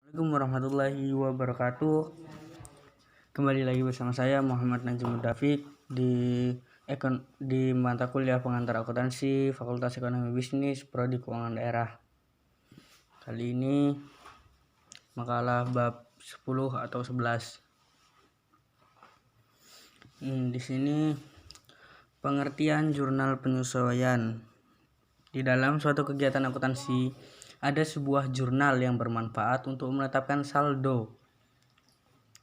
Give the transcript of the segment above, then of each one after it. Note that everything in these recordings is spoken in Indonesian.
Assalamualaikum warahmatullahi wabarakatuh. Kembali lagi bersama saya Muhammad Najmud Dafiq di mata kuliah pengantar akuntansi Fakultas Ekonomi Bisnis Prodi Keuangan Daerah. Kali ini makalah bab 10 atau 11. Di sini pengertian jurnal penyesuaian. Di dalam suatu kegiatan akuntansi ada sebuah jurnal yang bermanfaat untuk menetapkan saldo,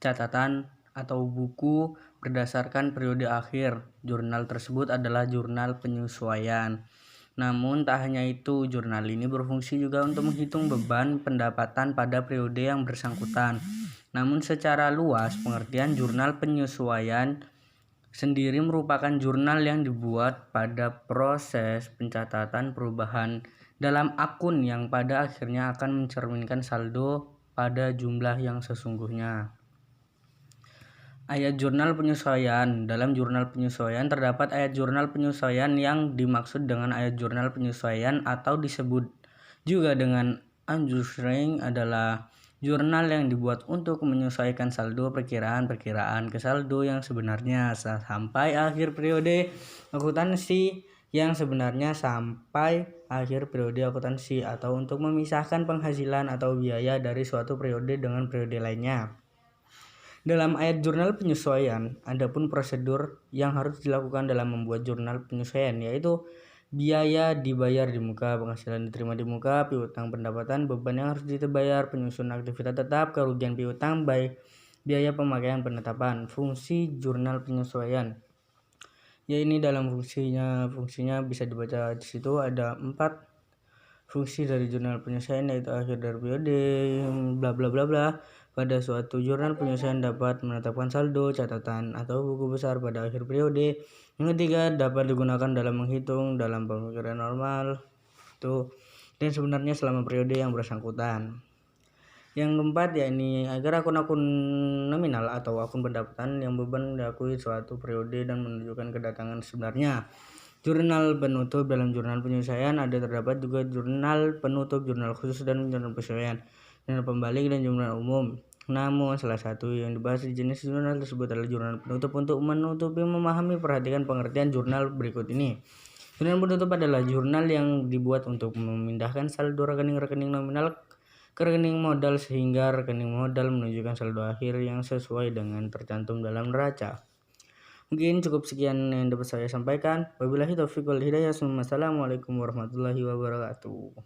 catatan, atau buku berdasarkan periode akhir. Jurnal tersebut adalah jurnal penyesuaian. Namun tak hanya itu, jurnal ini berfungsi juga untuk menghitung beban pendapatan pada periode yang bersangkutan. Namun secara luas, pengertian jurnal penyesuaian sendiri merupakan jurnal yang dibuat pada proses pencatatan perubahan dalam akun yang pada akhirnya akan mencerminkan saldo pada jumlah yang sesungguhnya. Ayat jurnal penyesuaian. Dalam jurnal penyesuaian terdapat ayat jurnal penyesuaian yang dimaksud dengan ayat jurnal penyesuaian atau disebut juga dengan Anjushring adalah jurnal yang dibuat untuk menyesuaikan saldo perkiraan ke saldo yang sebenarnya sampai akhir periode akuntansi atau untuk memisahkan penghasilan atau biaya dari suatu periode dengan periode lainnya. Dalam ayat jurnal penyesuaian, adapun prosedur yang harus dilakukan dalam membuat jurnal penyesuaian, yaitu biaya dibayar di muka, penghasilan diterima di muka, piutang pendapatan, beban yang harus dibayar, penyusunan aktivitas tetap, kerugian piutang, biaya pemakaian penetapan. Fungsi jurnal penyesuaian. Ya, ini dalam fungsinya bisa dibaca di situ ada 4 fungsi dari jurnal penyesuaian, yaitu akhir dari periode, bla bla bla bla. Pada suatu jurnal penyesuaian dapat menetapkan saldo, catatan, atau buku besar pada akhir periode. Yang ketiga, dapat digunakan dalam menghitung dalam pemikiran normal dan sebenarnya selama periode yang bersangkutan. Yang keempat, yakni agar akun-akun nominal atau akun pendapatan yang beban diakui suatu periode dan menunjukkan kedatangan sebenarnya. Jurnal penutup. Dalam jurnal penyesuaian terdapat juga jurnal penutup, jurnal khusus, dan jurnal penyesuaian, jurnal pembalik, dan jurnal umum. Namun salah satu yang dibahas di jenis jurnal tersebut adalah jurnal penutup. Untuk memahami, perhatikan pengertian jurnal berikut ini. Jurnal penutup adalah jurnal yang dibuat untuk memindahkan saldo rekening-rekening nominal ke rekening modal sehingga rekening modal menunjukkan saldo akhir yang sesuai dengan tercantum dalam neraca. Mungkin cukup sekian yang dapat saya sampaikan. Wabillahi taufiq wal hidayah. Assalamualaikum warahmatullahi wabarakatuh.